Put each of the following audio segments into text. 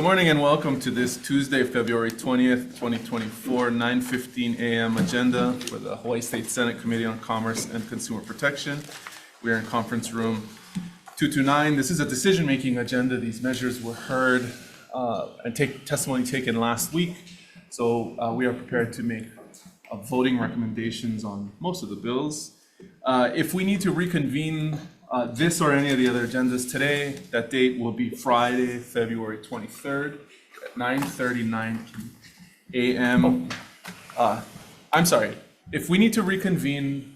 morning and welcome to this Tuesday, February 20th, 2024, 9:15 a.m. agenda for the Hawaii State Senate Committee on Commerce and Consumer Protection. We are in conference room 229. This is a decision-making agenda. These measures were heard and testimony taken last week. So we are prepared to make voting recommendations on most of the bills. If we need to reconvene this or any of the other agendas today, that date will be Friday, February 23rd at 9:39 a.m. I'm sorry, if we need to reconvene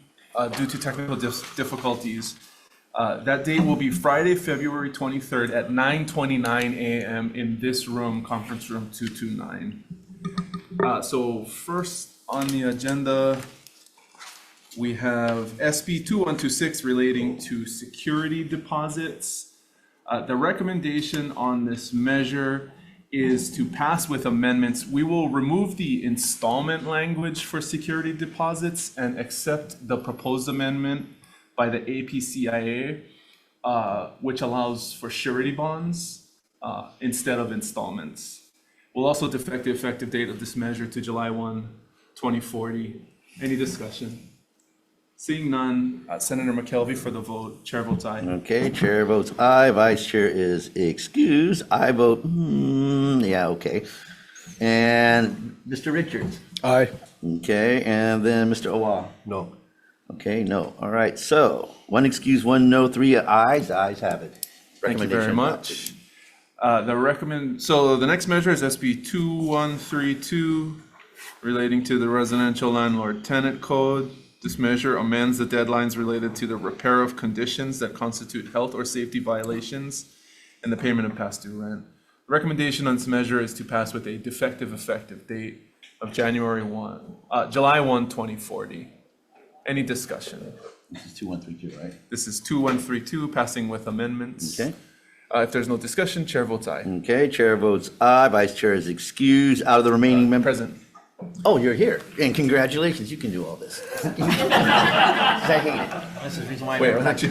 due to technical difficulties, that date will be Friday, February 23rd at 9:29 a.m. in this room, conference room 229. So first on the agenda, we have SB 2126 relating to security deposits. The recommendation on this measure is to pass with amendments. We will remove the installment language for security deposits and accept the proposed amendment by the APCIA, which allows for surety bonds instead of installments. We'll also defect the effective date of this measure to July 1, 2040. Any discussion? Seeing none, Senator McKelvey for the vote. Chair votes aye. Okay, chair votes aye. Vice chair is excused. I vote, yeah, okay. And Mr. Richards? Aye. Okay, and then Mr. Owa? No. Okay, no. All right, so one excuse, one no, three ayes. The ayes have it. Thank you very much. So the next measure is SB 2132 relating to the Residential Landlord-Tenant Code. This measure amends the deadlines related to the repair of conditions that constitute health or safety violations and the payment of past due rent. The recommendation on this measure is to pass with a defective effective date of July 1, 2040. Any discussion? This is 2132, right? This is 2132, passing with amendments. Okay. If there's no discussion, chair votes aye. Okay, chair votes aye. Vice chair is excused. Out of the remaining members. Present. Oh, you're here. And congratulations, you can do all this. I hate it. This is the reason why Wait, this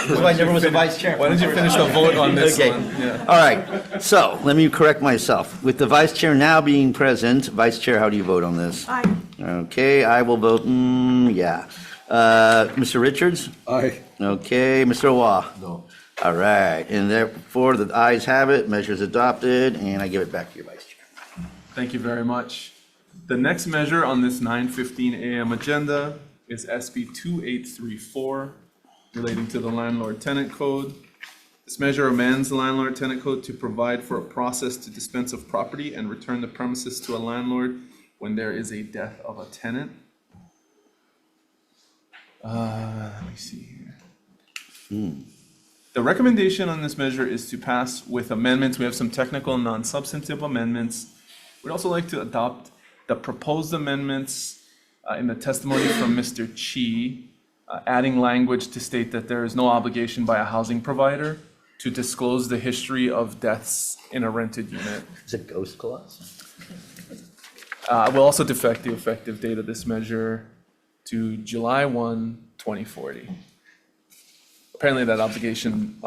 is why I never was a vice chair. Why don't you finish the vote on this Okay. one? Yeah. All right, so let me correct myself. With the vice chair now being present, vice chair, how do you vote on this? Aye. Okay, I will vote, yeah. Mr. Richards? Aye. Okay, Mr. Owa? No. All right, and therefore the ayes have it, measure is adopted, and I give it back to your vice chair. Thank you very much. The next measure on this 9:15 a.m. agenda is SB 2834 relating to the Landlord-Tenant Code. This measure amends the Landlord-Tenant Code to provide for a process to dispense of property and return the premises to a landlord when there is a death of a tenant. Let me see here. The recommendation on this measure is to pass with amendments. We have some technical and non-substantive amendments. We'd also like to adopt the proposed amendments in the testimony from Mr. Chi, adding language to state that there is no obligation by a housing provider to disclose the history of deaths in a rented unit. Is it ghost clause? We'll also defect the effective date of this measure to July 1, 2040. Apparently that obligation,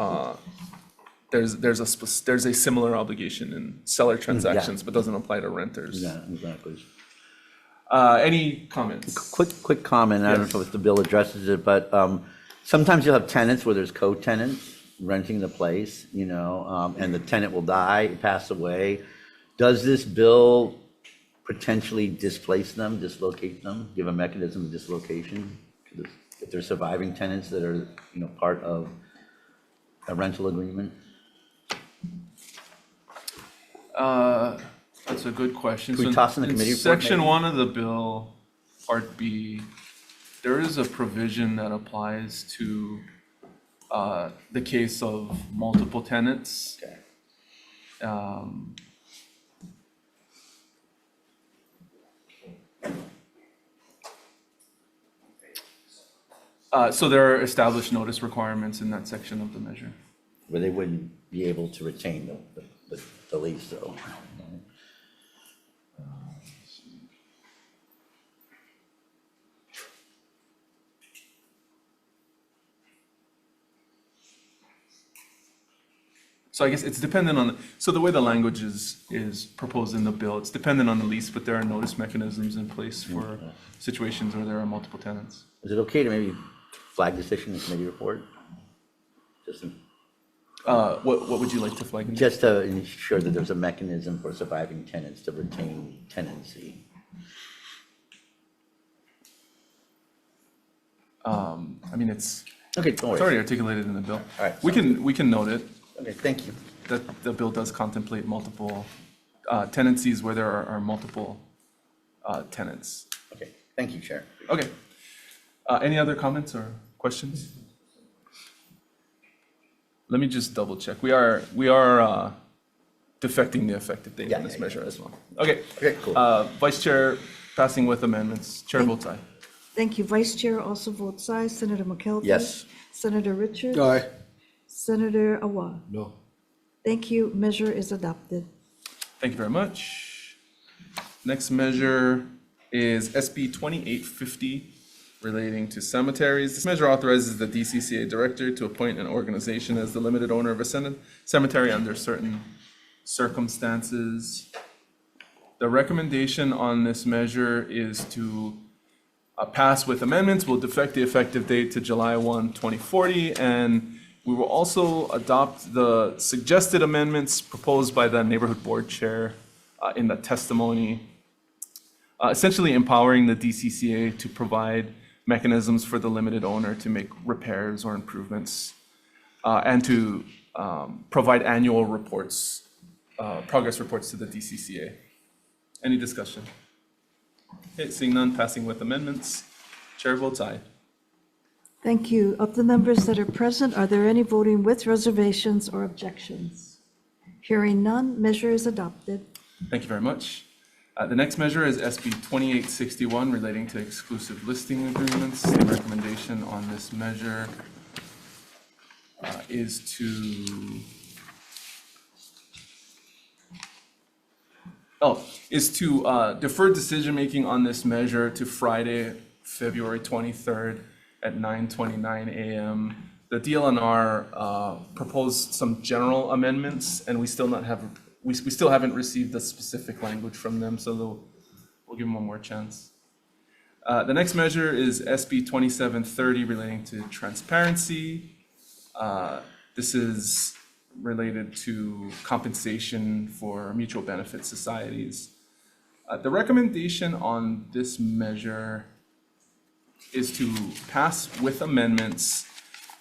there's a similar obligation in seller transactions, but doesn't apply to renters. Yeah, exactly. Any comments? Quick comment, I don't know if the bill addresses it, but sometimes you'll have tenants where there's co-tenants renting the place, and the tenant will die, pass away. Does this bill potentially displace them, dislocate them, give a mechanism of dislocation? If they're surviving tenants that are, part of a rental agreement? That's a good question. Can we toss in the committee report, Section maybe? 1 of the bill, Part B, there is a provision that applies to the case of multiple tenants. Okay. So there are established notice requirements in that section of the measure. Where they wouldn't be able to retain the lease, though. So I guess it's dependent on, so the way the language is proposed in the bill, it's dependent on the lease, but there are notice mechanisms in place for situations where there are multiple tenants. Is it okay to maybe flag this issue in the committee report? What would you like to flag? Just to ensure that there's a mechanism for surviving tenants to retain tenancy. I mean, it's Okay, don't already worry. articulated in the bill. All right, We can note it, Okay, thank you. that the bill does contemplate multiple tenancies where there are multiple tenants. Okay, thank you, Chair. Okay. Any other comments or questions? Let me just double check. We are defecting the effective date on this measure as well. Okay. Okay, cool. Vice Chair, passing with amendments. Chair votes aye. Thank you. Vice Chair also votes aye. Senator McKelvey? Yes. Senator Richards? Aye. Senator Awa? No. Thank you. Measure is adopted. Thank you very much. Next measure is SB 2850 relating to cemeteries. This measure authorizes the DCCA director to appoint an organization as the limited owner of a cemetery under certain circumstances. The recommendation on this measure is to pass with amendments. We'll defect the effective date to July 1, 2040, and we will also adopt the suggested amendments proposed by the neighborhood board chair in the testimony, essentially empowering the DCCA to provide mechanisms for the limited owner to make repairs or improvements, and to provide annual reports, progress reports to the DCCA. Any discussion? Okay, seeing none, passing with amendments. Chair votes aye. Thank you. Of the members that are present, are there any voting with reservations or objections? Hearing none, measure is adopted. Thank you very much. The next measure is SB 2861 relating to exclusive listing agreements. The recommendation on this measure is to defer decision-making on this measure to Friday, February 23rd at 9:29 a.m. The DLNR proposed some general amendments, and we still haven't received the specific language from them, so we'll give them one more chance. The next measure is SB 2730 relating to transparency. This is related to compensation for mutual benefit societies. The recommendation on this measure is to pass with amendments.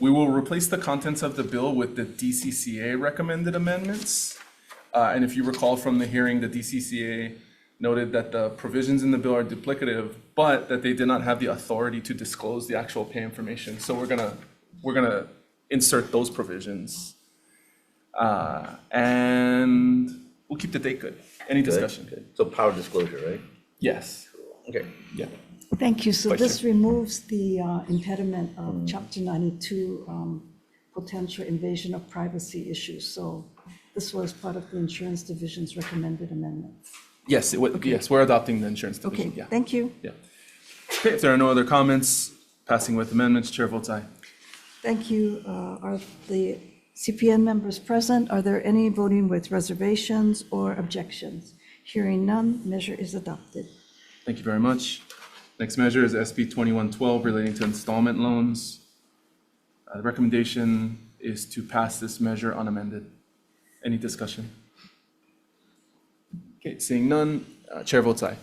We will replace the contents of the bill with the DCCA recommended amendments. And if you recall from the hearing, the DCCA noted that the provisions in the bill are duplicative, but that they did not have the authority to disclose the actual pay information. So we're gonna insert those provisions. And we'll keep the date good. Any discussion? Good. So power disclosure, right? Yes. Okay. Yeah. Thank you. So Vice this Chair. removes the impediment of Chapter 92 potential invasion of privacy issues. So this was part of the Insurance Division's recommended amendments. Yes, yes, we're adopting the insurance division, Okay, yeah. thank you. Yeah. Okay, if there are no other comments, passing with amendments, chair votes aye. Thank you. Are the CPN members present? Are there any voting with reservations or objections? Hearing none, measure is adopted. Thank you very much. Next measure is SB 2112 relating to installment loans. The recommendation is to pass this measure unamended. Any discussion? Okay, seeing none, chair votes aye.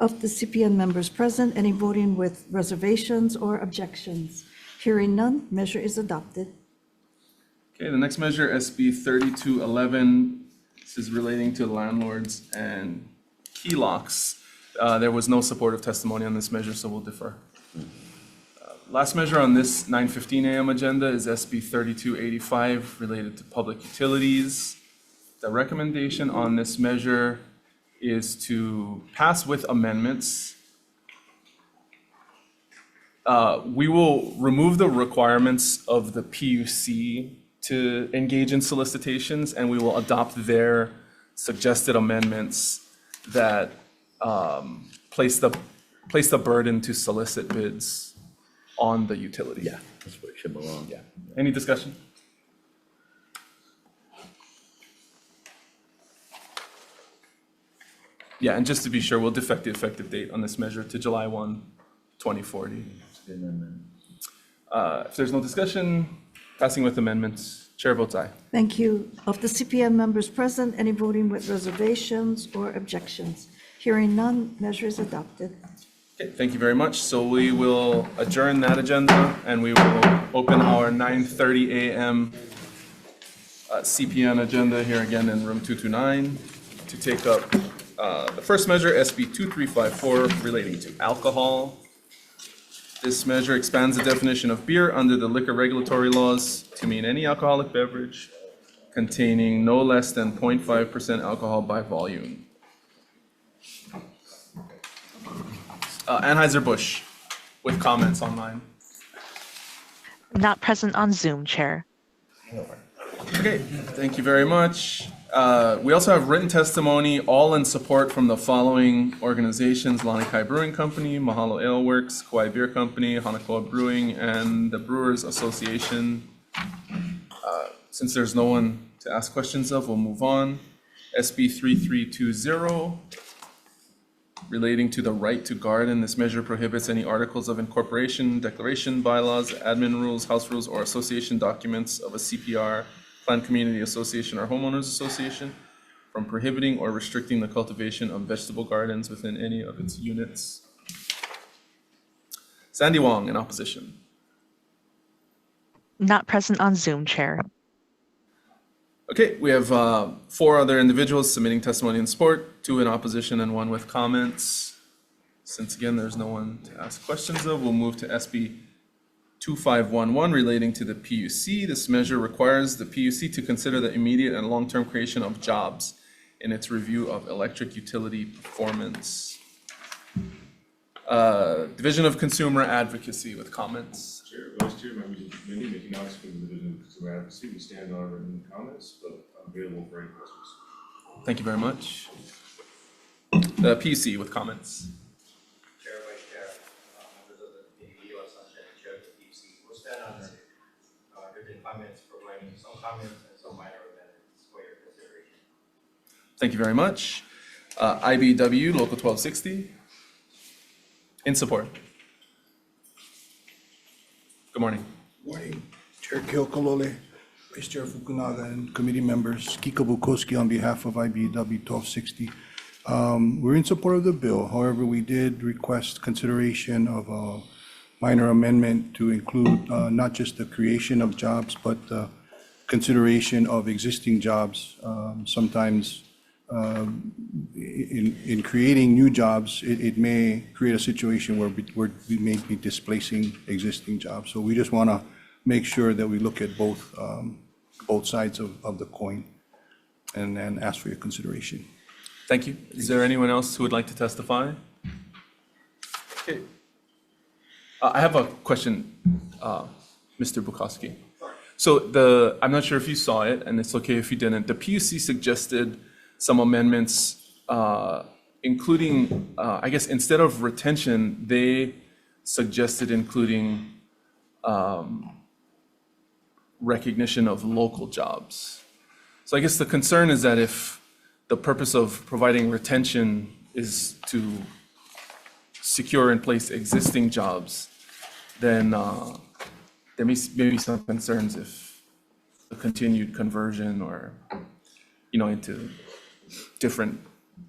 Of the CPN members present, any voting with reservations or objections? Hearing none, measure is adopted. Okay, the next measure, SB 3211, this is relating to landlords and key locks. There was no supportive testimony on this measure, so we'll defer. Last measure on this 9:15 a.m. agenda is SB 3285 related to public utilities. The recommendation on this measure is to pass with amendments. We will remove the requirements of the PUC to engage in solicitations, and we will adopt their suggested amendments that place the burden to solicit bids on the utility. Yeah, that's where it should belong. Yeah. Any discussion? Yeah, and just to be sure, we'll defect the effective date on this measure to July 1, 2040. If there's no discussion, passing with amendments, chair votes aye. Thank you. Of the CPN members present, any voting with reservations or objections? Hearing none, measure is adopted. Okay, thank you very much. So we will adjourn that agenda and we will open our 9:30 a.m. CPN agenda here again in room 229 to take up the first measure, SB 2354, relating to alcohol. This measure expands the definition of beer under the liquor regulatory laws to mean any alcoholic beverage containing no less than 0.5% alcohol by volume. Anheuser-Busch with comments online. Not present on Zoom, Chair. Okay, thank you very much. We also have written testimony, all in support from the following organizations: Lanikai Brewing Company, Mahalo Ale Works, Kauai Beer Company, Hanakoa Brewing, and the Brewers Association. Since there's no one to ask questions of, we'll move on. SB 3320, relating to the right to garden. This measure prohibits any articles of incorporation, declaration, bylaws, admin rules, house rules, or association documents of a CPR, Planned Community Association, or Homeowners Association from prohibiting or restricting the cultivation of vegetable gardens within any of its units. Sandy Wong in opposition. Not present on Zoom, Chair. Okay, we have 4 other individuals submitting testimony in support, 2 in opposition and 1 with comments. Since again, there's no one to ask questions of, we'll move to SB 2511 relating to the PUC. This measure requires the PUC to consider the immediate and long-term creation of jobs in its review of electric utility performance. Division of Consumer Advocacy with comments. Chair, Vice Chair, members of the committee, making notice for the Division of Consumer Advocacy, we stand on our written comments, but I'm available for any questions. Thank you very much. The PUC with comments. Chair, Vice Chair, members of the committee, U.S. Sunshine, Chair of the PC, will stand on written comments, providing some comments and some minor amendments for your consideration. Thank you very much. IBW Local 1260 in support. Good morning. Morning, Chair Keokalole, Vice Chair Fukunaga, and committee members. Kika Bukowski on behalf of IBW 1260. We're in support of the bill. However, we did request consideration of a minor amendment to include not just the creation of jobs, but consideration of existing jobs. Sometimes in creating new jobs, it may create a situation where we may be displacing existing jobs. So we just want to make sure that we look at both sides of the coin and then ask for your consideration. Thank you. Is there anyone else who would like to testify? Okay. I have a question, Mr. Bukowski. So I'm not sure if you saw it, and it's okay if you didn't. The PUC suggested some amendments, including, I guess, instead of retention, they suggested including recognition of local jobs. So I guess the concern is that if the purpose of providing retention is to secure and place existing jobs, then there may be some concerns if the continued conversion or, into different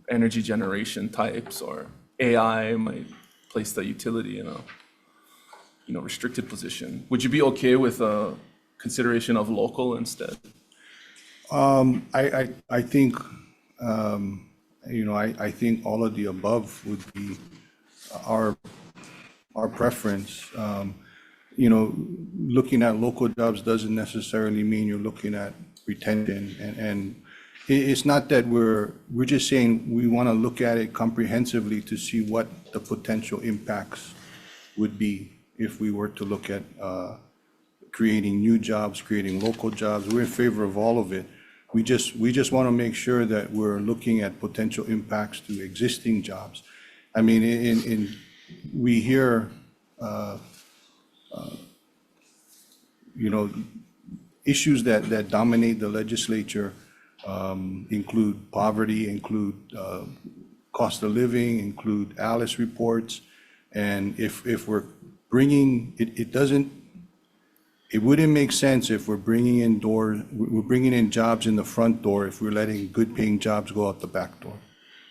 energy generation types or AI might place the utility in a, restricted position. Would you be okay with a consideration of local instead? I think, I think all of the above would be our preference. Looking at local jobs doesn't necessarily mean you're looking at retention. And it's not that we're just saying we want to look at it comprehensively to see what the potential impacts would be if we were to look at creating new jobs, creating local jobs. We're in favor of all of it. We just want to make sure that we're looking at potential impacts to existing jobs. I mean, we hear, issues that dominate the legislature include poverty, include cost of living, include ALICE reports. And if we're bringing, it wouldn't make sense if we're bringing in jobs in the front door if we're letting good paying jobs go out the back door.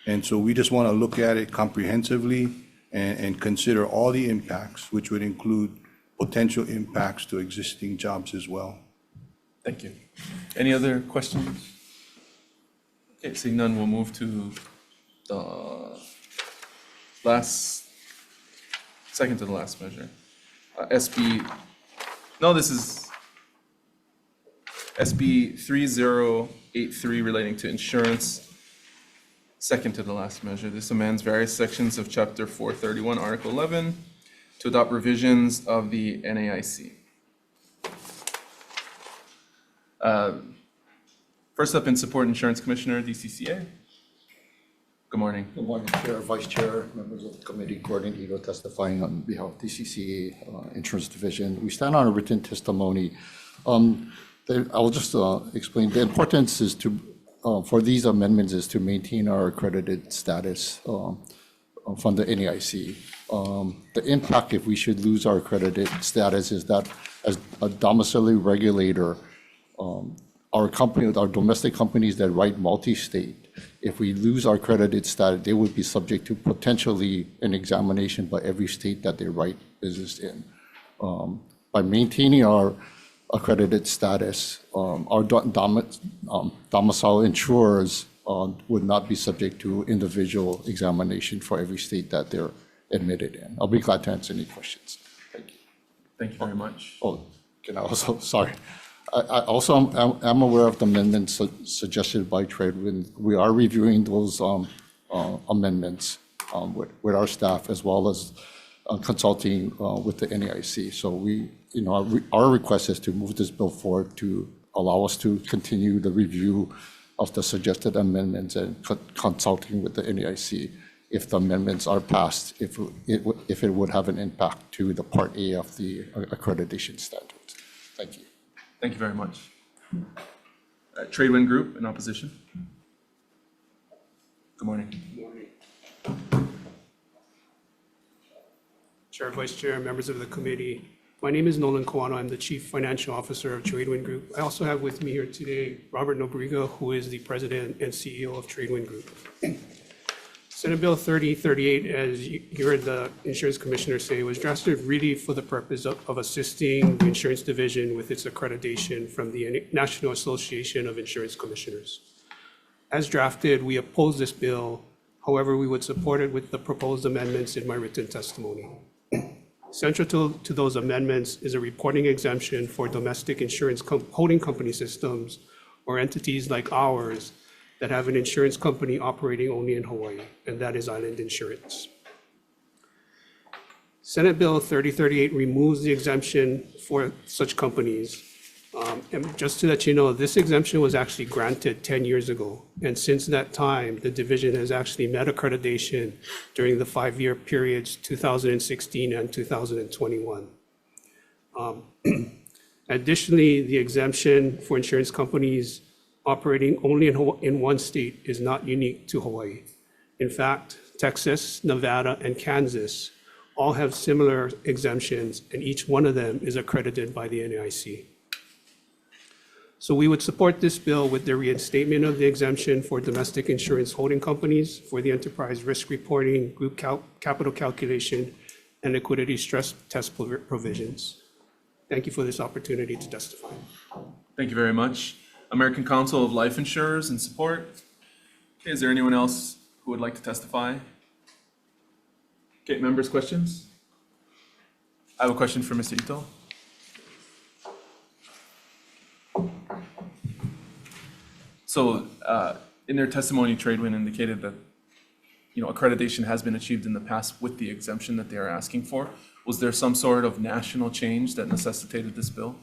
And so we just want to look at it comprehensively and consider all the impacts, which would include potential impacts to existing jobs as well. Thank you. Any other questions? Okay, seeing none, we'll move to the second to the last measure. This is SB 3083 relating to insurance. Second to the last measure. This amends various sections of Chapter 431, Article 11 to adopt revisions of the NAIC. First up in support, Insurance Commissioner, DCCA. Good morning. Good morning, Chair, Vice Chair, members of the committee, Gordon Ito testifying on behalf of DCCA Insurance Division. We stand on a written testimony. I will just explain. The importance is for these amendments is to maintain our accredited status from the NAIC. The impact if we should lose our accredited status is that as a domiciliary regulator, our domestic companies that write multi-state, if we lose our accredited status, they would be subject to potentially an examination by every state that they write business in. By maintaining our accredited status, our domicile insurers would not be subject to individual examination for every state that they're admitted in. I'll be glad to answer any questions. Thank you. Thank you very much. Oh, can I also, sorry. I also am aware of the amendments suggested by Tradewin. We are reviewing those amendments with our staff as well as consulting with the NAIC. So our request is to move this bill forward to allow us to continue the review of the suggested amendments and consulting with the NAIC if the amendments are passed, if it would have an impact to the Part A of the accreditation standards. Thank you. Thank you very much. Tradewin Group in opposition. Good morning. Chair, Vice Chair, members of the committee. My name is Nolan Kawano. I'm the Chief Financial Officer of Tradewin Group. I also have with me here today Robert Nobriga, who is the President and CEO of Tradewin Group. Senate Bill 3038, as you heard the Insurance Commissioner say, was drafted really for the purpose of assisting the Insurance Division with its accreditation from the National Association of Insurance Commissioners. As drafted, we oppose this bill. However, we would support it with the proposed amendments in my written testimony. Central to those amendments is a reporting exemption for domestic insurance holding company systems or entities like ours that have an insurance company operating only in Hawaii, and that is Island Insurance. Senate Bill 3038 removes the exemption for such companies. And just to let you know, this exemption was actually granted 10 years ago. And since that time, the division has actually met accreditation during the 5-year periods 2016 and 2021. Additionally, the exemption for insurance companies operating only in one state is not unique to Hawaii. In fact, Texas, Nevada, and Kansas all have similar exemptions, and each one of them is accredited by the NAIC. So we would support this bill with the reinstatement of the exemption for domestic insurance holding companies for the enterprise risk reporting, group capital calculation, and liquidity stress test provisions. Thank you for this opportunity to testify. Thank you very much. American Council of Life Insurers in support. Okay, is there anyone else who would like to testify? Okay, members, questions? I have a question for Mr. Ito. So in their testimony, Tradewin indicated that accreditation has been achieved in the past with the exemption that they are asking for. Was there some sort of national change that necessitated this bill?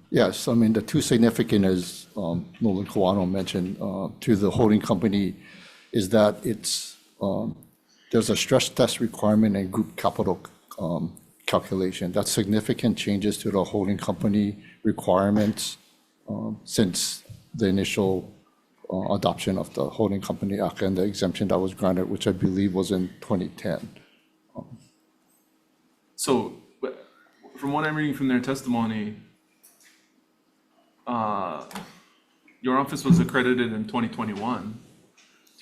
Yes, I mean, the two significant, as Nolan Kawano mentioned, to the holding company is that there's a stress test requirement and group capital calculation. That's significant changes to the holding company requirements since the initial adoption of the Holding Company Act and the exemption that was granted, which I believe was in 2010. So, but from what I'm reading from their testimony, your office was accredited in 2021.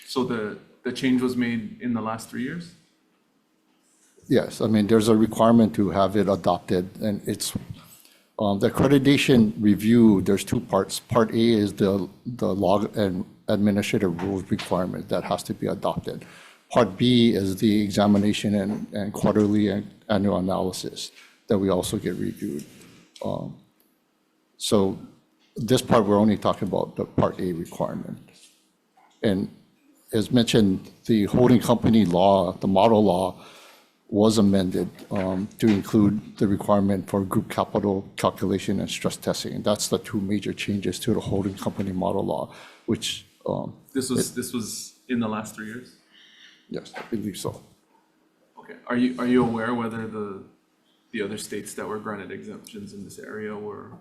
So the change was made in the last 3 years? Yes, I mean, there's a requirement to have it adopted, and it's, the accreditation review, there's two parts. Part A is the law and administrative rules requirement that has to be adopted. Part B is the examination and quarterly and annual analysis that we also get reviewed. So this part, we're only talking about the Part A requirement. And as mentioned, the holding company law, the model law, was amended to include the requirement for group capital calculation and stress testing. That's the two major changes to the holding company model law, which. This was in the last 3 years? Yes, I believe so. Okay. Are you aware whether the other states that were granted exemptions in this area were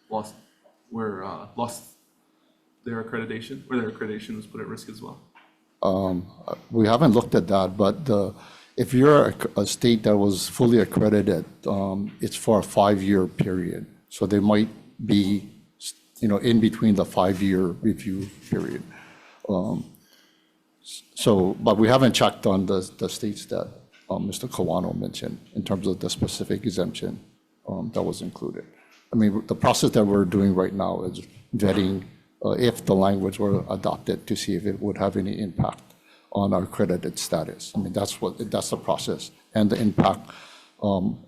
lost their accreditation, or their accreditation was put at risk as well? We haven't looked at that, but if you're a state that was fully accredited, it's for a 5-year period. So they might be, in between the 5-year review period. But we haven't checked on the states that Mr. Kawano mentioned in terms of the specific exemption that was included. I mean, the process that we're doing right now is vetting if the language were adopted to see if it would have any impact on our credited status. I mean, that's the process. And the impact,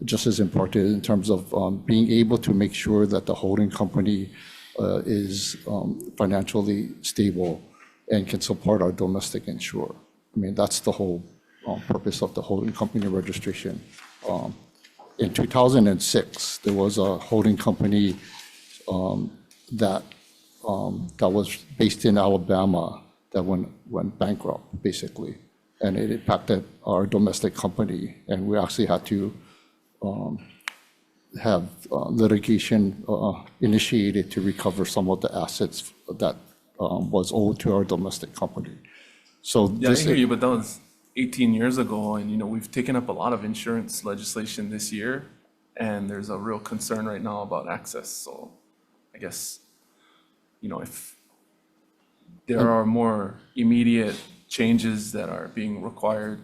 just as important in terms of being able to make sure that the holding company is financially stable and can support our domestic insurer. I mean, that's the whole purpose of the holding company registration. In 2006, there was a holding company that was based in Alabama that went bankrupt, basically. And it impacted our domestic company. And we actually had to have litigation initiated to recover some of the assets that was owed to our domestic company. So Yeah, I hear you, but that was 18 years ago, and we've taken up a lot of insurance legislation this year, and there's a real concern right now about access. So I guess, if there are more immediate changes that are being required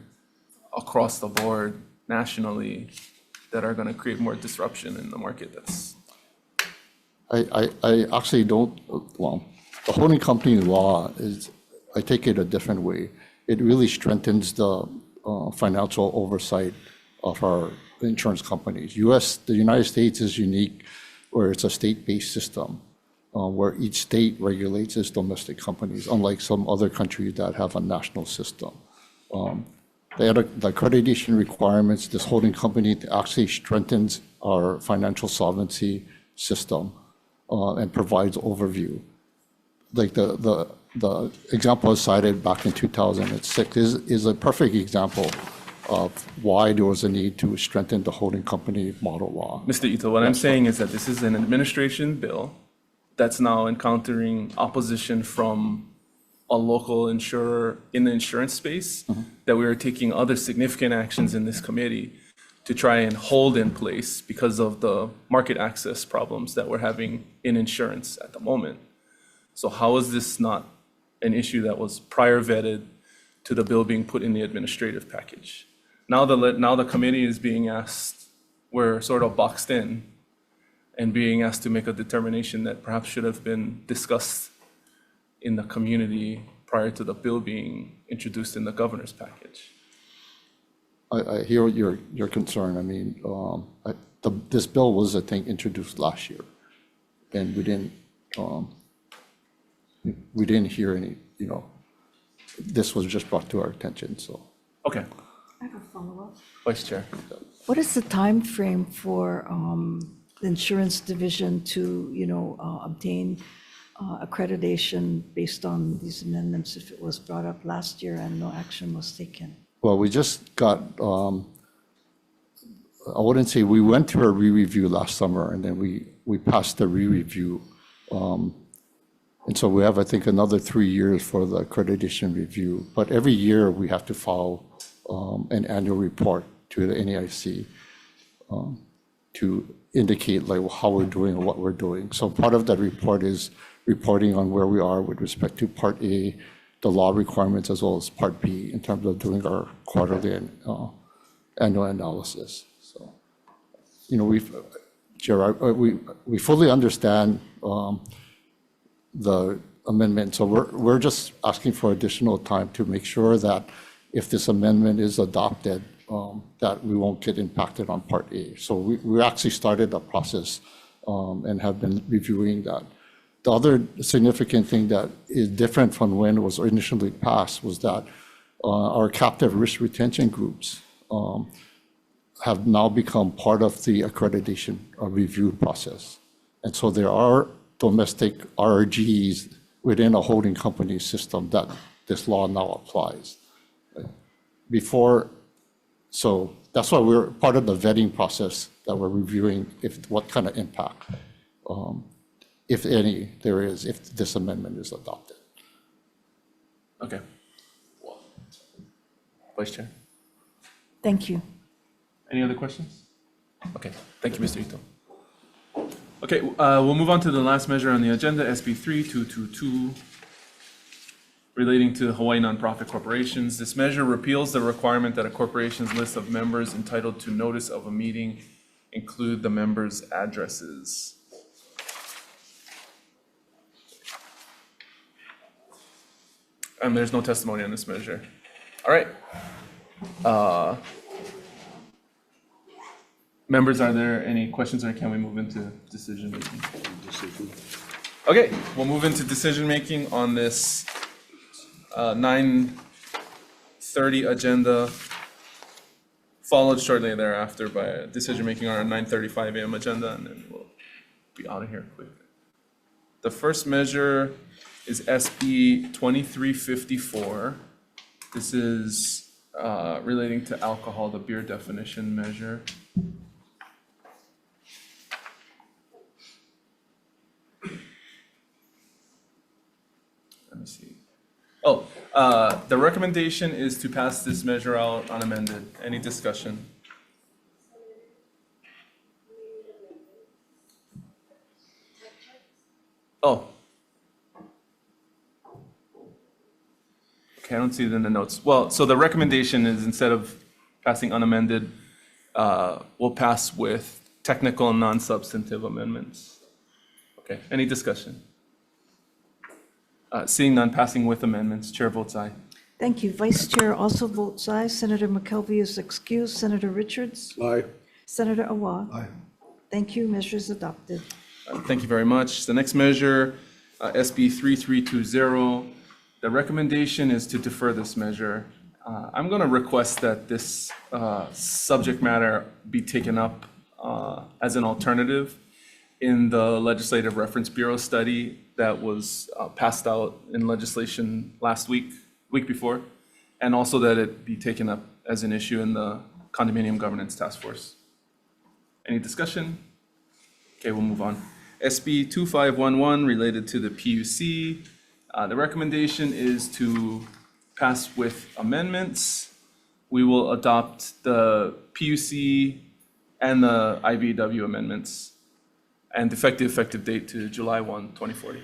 across the board nationally that are going to create more disruption in the market, I actually don't, well, the holding company law is, I take it a different way. It really strengthens the financial oversight of our insurance companies. The United States is unique where it's a state-based system where each state regulates its domestic companies, unlike some other countries that have a national system. The accreditation requirements, this holding company actually strengthens our financial solvency system and provides overview. Like the example I cited back in 2006 is a perfect example of why there was a need to strengthen the holding company model law. Mr. Ito, what I'm saying is that this is an administration bill that's now encountering opposition from a local insurer in the insurance space, that we are taking other significant actions in this committee to try and hold in place because of the market access problems that we're having in insurance at the moment. So how is this not an issue that was prior vetted to the bill being put in the administrative package? Now the committee is being asked, we're sort of boxed in and being asked to make a determination that perhaps should have been discussed in the community prior to the bill being introduced in the governor's package. I hear your concern. I mean, this bill was, I think, introduced last year, and we didn't hear any, this was just brought to our attention, so. Okay, I have a follow-up. Vice Chair. What is the time frame for the insurance division to, obtain accreditation based on these amendments if it was brought up last year and no action was taken? Well, we just got, I wouldn't say, we went through a re-review last summer, and then we passed the re-review And so we have, I think, another 3 years for the accreditation review. But every year we have to file an annual report to the NAIC to indicate like how we're doing and what we're doing. So part of that report is reporting on where we are with respect to Part A, the law requirements, as well as Part B in terms of doing our quarterly and annual analysis. So, you know, we fully understand the amendment. So we're just asking for additional time to make sure that if this amendment is adopted, that we won't get impacted on Part A. So we actually started the process and have been reviewing that. The other significant thing that is different from when it was initially passed was that our captive risk retention groups have now become part of the accreditation review process. And so there are domestic RRGs within a holding company system that this law now applies. Before, so that's why we're part of the vetting process that we're reviewing what kind of impact, if any, there is, if this amendment is adopted. Okay. Vice Chair, Thank you. any other questions? Okay, thank you, Mr. Ito. Okay, we'll move on to the last measure on the agenda, SB 3222, relating to Hawaii nonprofit corporations. This measure repeals the requirement that a corporation's list of members entitled to notice of a meeting include the members' addresses. And there's no testimony on this measure. All right. Members, are there any questions, or can we move into decision making? Okay, we'll move into decision making on this 9:30 agenda, followed shortly thereafter by a decision making on our 9:35 a.m. agenda, and then we'll be out of here quick. The first measure is SB 2354. This is relating to alcohol, the beer definition measure. Let me see. Oh, the recommendation is to pass this measure out unamended. Any discussion? Oh. Okay, I don't see it in the notes. Well, so the recommendation is, instead of passing unamended, we'll pass with technical and non-substantive amendments. Okay, any discussion? Seeing none, passing with amendments. Chair votes aye. Thank you. Vice Chair also votes aye. Senator McKelvey is excused. Senator Richards? Aye. Senator Awa? Aye. Thank you. Measure is adopted. Thank you very much. The next measure, SB 3320. The recommendation is to defer this measure. I'm going to request that this subject matter be taken up as an alternative in the Legislative Reference Bureau study that was passed out in legislation last week before, and also that it be taken up as an issue in the Condominium Governance Task Force. Any discussion? Okay, we'll move on. SB 2511 related to the PUC. The recommendation is to pass with amendments. We will adopt the PUC and the IBW amendments, and effective date to July 1, 2040.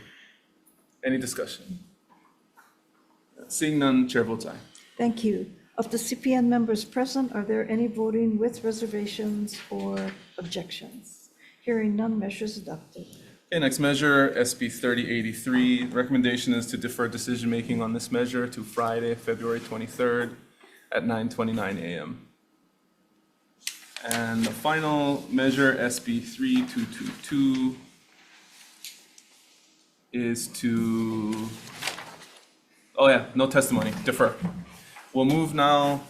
Any discussion? Seeing none, chair votes aye. Thank you. Of the CPN members present, are there any voting with reservations or objections? Hearing none, measure is adopted. Okay, next measure, SB 3083. Recommendation is to defer decision-making on this measure to Friday, February 23rd at 9:29 a.m. And the final measure, SB 3222, is to, no testimony, defer. We'll move now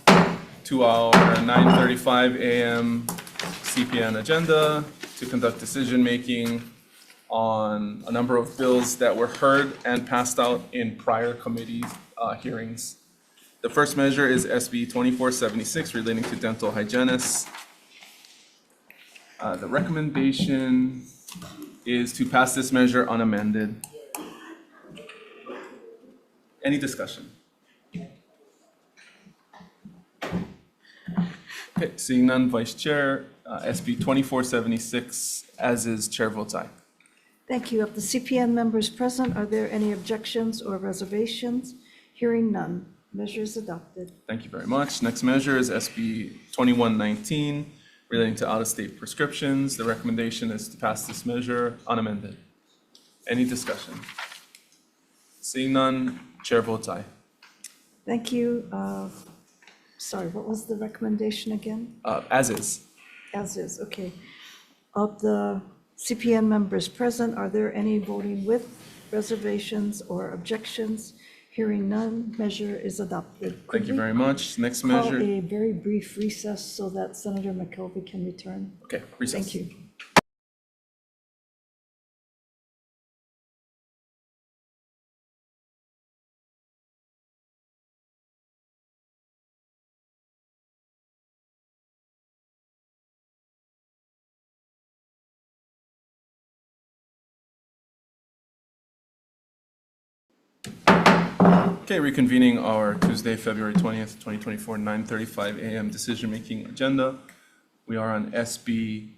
to our 9:35 a.m. CPN agenda to conduct decision-making on a number of bills that were heard and passed out in prior committee hearings. The first measure is SB 2476 relating to dental hygienists. The recommendation is to pass this measure unamended. Any discussion? Okay, seeing none, Vice Chair, SB 2476, as is, Chair votes aye. Thank you. Of the CPN members present, are there any objections or reservations? Hearing none, measure is adopted. Thank you very much. Next measure is SB 2119, relating to out-of-state prescriptions. The recommendation is to pass this measure unamended. Any discussion? Seeing none, Chair votes aye. Thank you. Sorry, what was the recommendation again? As is. As is, okay. Of the CPN members present, are there any voting with reservations or objections? Hearing none, measure is adopted. Thank you very much. Next Call measure. a very brief recess so that Senator McKelvey can return. Okay, recess. Thank you. Okay, reconvening our Tuesday, February 20th, 2024, 9:35 a.m. decision-making agenda. We are on SB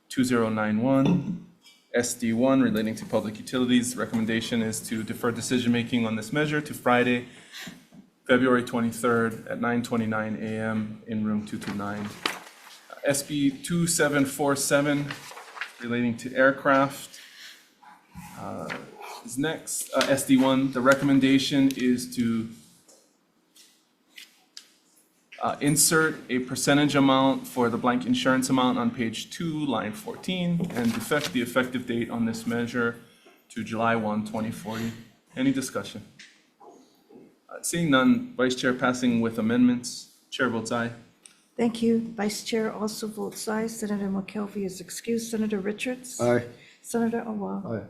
2091, SD1 relating to public utilities. Recommendation is to defer decision-making on this measure to Friday, February 23rd at 9:29 a.m. in room 229. SB 2747 relating to aircraft is next. SD1, the recommendation is to insert a percentage amount for the blank insurance amount on page 2, line 14, and defect the effective date on this measure to July 1, 2040. Any discussion? Seeing none, Vice Chair passing with amendments. Chair votes aye. Thank you. Vice Chair also votes aye. Senator McKelvey is excused. Senator Richards? Aye. Senator Awa? Aye.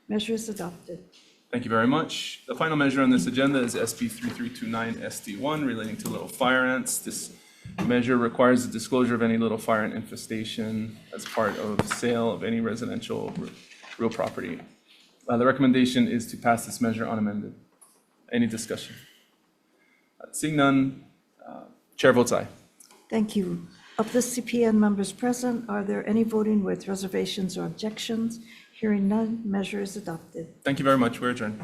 Measure is adopted. Thank you very much. The final measure on this agenda is SB 3329 SD1 relating to little fire ants. This measure requires the disclosure of any little fire ant infestation as part of sale of any residential real property. The recommendation is to pass this measure unamended. Any discussion? Seeing none, Chair votes aye. Thank you. Of the CPN members present, are there any voting with reservations or objections? Hearing none, measure is adopted. Thank you very much. We're adjourned.